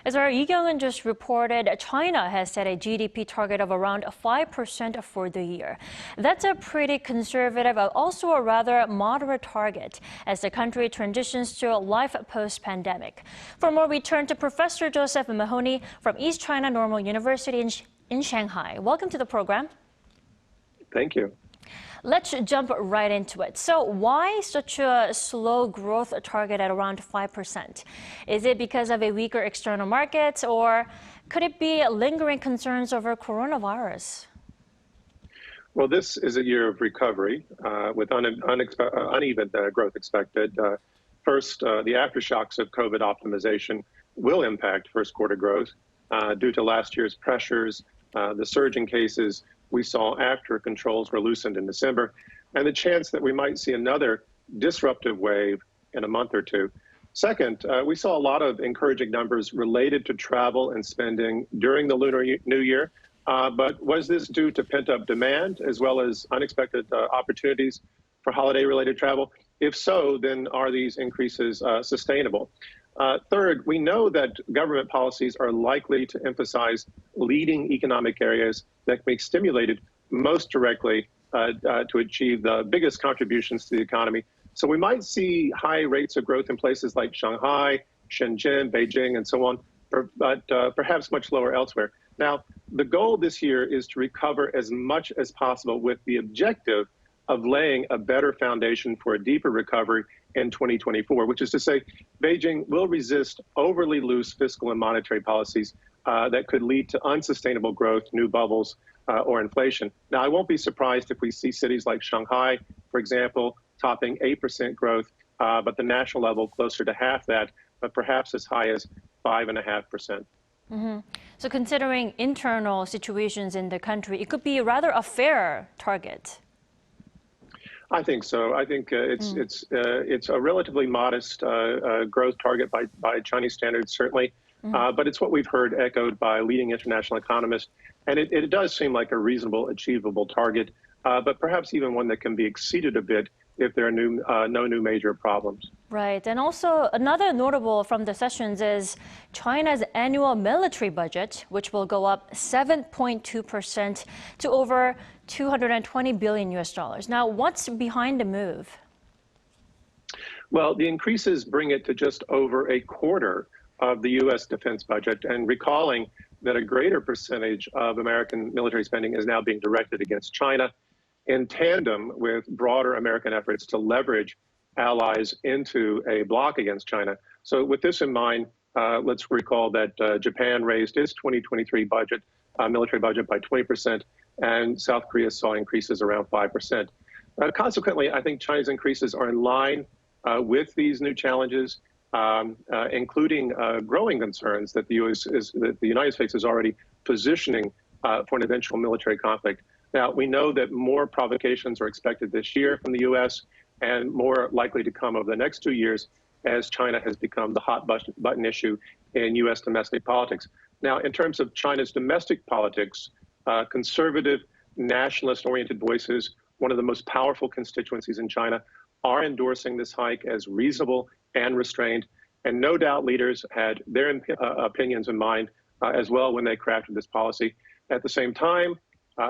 As our Lee-kyungun just reported, China has set a GDP target of around 5% for the year. That's a pretty conservative, but also a rather moderate target as the country transitions to life post-pandemic. For more, we turn to Professor Josef Mahoney from East China Normal University in Shanghai. Welcome to the program. Thank you. Let's jump right into it. So why such a slow growth target at around 5%? Is it because of a weaker external market, or could it be lingering concerns over coronavirus? Well, this is a year of recovery with uneven growth expected. First, the aftershocks of COVID optimization will impact first quarter growth due to last year's pressures, the surge in cases we saw after controls were loosened in December, and the chance that we might see another disruptive wave in a month or two. Second, we saw a lot of encouraging numbers related to travel and spending during the Lunar New Year. But was this due to pent-up demand as well as unexpected opportunities for holiday-related travel? If so, then are these increases sustainable? Third, we know that government policies are likely to emphasize leading economic areas that can be stimulated most directly to achieve the biggest contributions to the economy. So we might see high rates of growth in places like Shanghai, Shenzhen, Beijing, and so on, but perhaps much lower elsewhere. Now, the goal this year is to recover as much as possible with the objective of laying a better foundation for a deeper recovery in 2024, which is to say Beijing will resist overly loose fiscal and monetary policies that could lead to unsustainable growth, new bubbles, or inflation. Now, I won't be surprised if we see cities like Shanghai, for example, topping 8% growth, but the national level closer to half that, but perhaps as high as 5.5%. Mm-hmm. So considering internal situations in the country, it could be rather a fair target. I think so. I think it's a relatively modest growth target by Chinese standards, certainly. But it's what we've heard echoed by leading international economists. And it does seem like a reasonable, achievable target, but perhaps even one that can be exceeded a bit if there are no new major problems. Right. And also another notable from the sessions is China's annual military budget, which will go up 7.2% to over $220 billion US. Now, what's behind the move? Well, the increases bring it to just over a quarter of the U.S. defense budget, and recalling that a greater percentage of American military spending is now being directed against China, in tandem with broader American efforts to leverage allies into a bloc against China. So with this in mind, let's recall that Japan raised its 2023 budget, military budget by 20%, and South Korea saw increases around 5%. Consequently, I think China's increases are in line with these new challenges, including growing concerns that the United States is already positioning for an eventual military conflict. Now, we know that more provocations are expected this year from the U.S. and more likely to come over the next 2 years as China has become the hot button issue in U.S. domestic politics. Now, in terms of China's domestic politics, conservative, nationalist-oriented voices, one of the most powerful constituencies in China, are endorsing this hike as reasonable and restrained. And no doubt leaders had their opinions in mind as well when they crafted this policy. At the same time,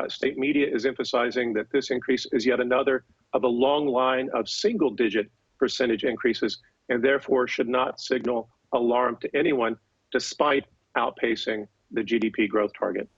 state media is emphasizing that this increase is yet another of a long line of single-digit percentage increases, and therefore should not signal alarm to anyone, despite outpacing the GDP growth target.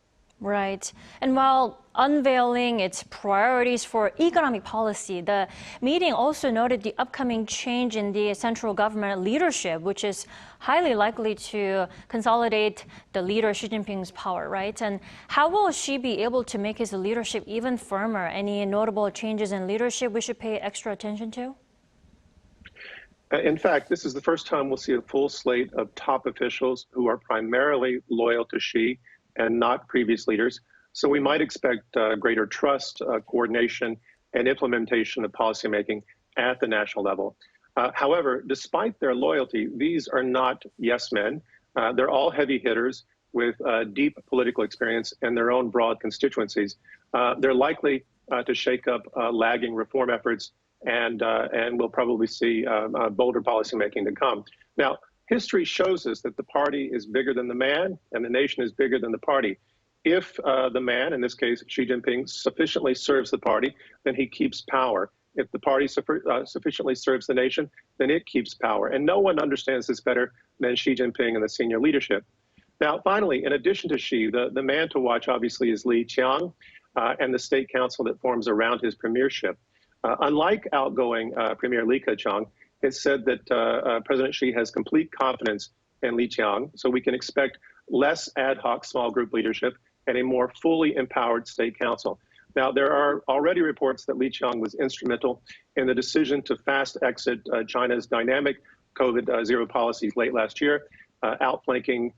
Right. And while unveiling its priorities for economic policy, the meeting also noted the upcoming change in the central government leadership, which is highly likely to consolidate the leader Xi Jinping's power, right? And how will Xi be able to make his leadership even firmer? Any notable changes in leadership we should pay extra attention to? In fact, this is the first time we'll see a full slate of top officials who are primarily loyal to Xi and not previous leaders. So we might expect greater trust, coordination, and implementation of policymaking at the national level. However, despite their loyalty, these are not yes men. They're all heavy hitters with deep political experience and their own broad constituencies. They're likely to shake up lagging reform efforts, and we'll probably see bolder policymaking to come. Now, history shows us that the party is bigger than the man and the nation is bigger than the party. If the man, in this case Xi Jinping, sufficiently serves the party, then he keeps power. If the party sufficiently serves the nation, then it keeps power. And no one understands this better than Xi Jinping and the senior leadership. Now, finally, in addition to Xi, the man to watch obviously is Li Qiang and the state council that forms around his premiership. Unlike outgoing Premier Li Keqiang, it's said that President Xi has complete confidence in Li Qiang, so we can expect less ad hoc small group leadership and a more fully empowered state council. Now, there are already reports that Li Qiang was instrumental in the decision to fast exit China's dynamic COVID-0 policies late last year, outflanking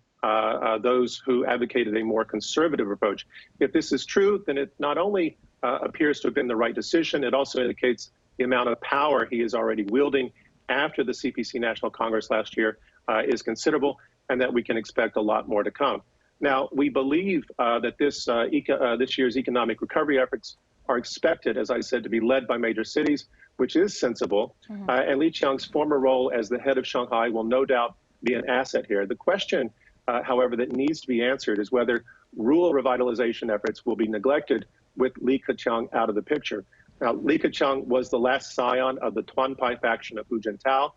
those who advocated a more conservative approach. If this is true, then it not only appears to have been the right decision, it also indicates the amount of power he is already wielding after the CPC National Congress last year is considerable, and that we can expect a lot more to come. Now, we believe that this year's economic recovery efforts are expected, as I said, to be led by major cities, which is sensible. And Li Qiang's former role as the head of Shanghai will no doubt be an asset here. The question, however, that needs to be answered is whether rural revitalization efforts will be neglected with Li Keqiang out of the picture. Now, Li Keqiang was the last scion of the Tuanpai faction of Hu Jintao,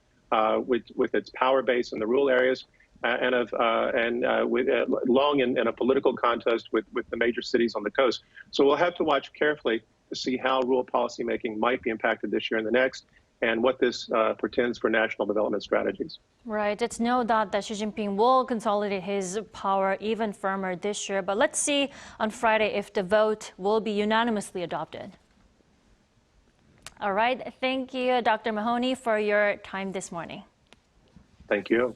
with its power base in the rural areas, long in a political contest with the major cities on the coast. So we'll have to watch carefully to see how rural policymaking might be impacted this year and the next, and what this portends for national development strategies. Right. It's no doubt that Xi Jinping will consolidate his power even firmer this year. But let's see on Friday if the vote will be unanimously adopted. All right. Thank you, Dr. Mahoney, for your time this morning. Thank you.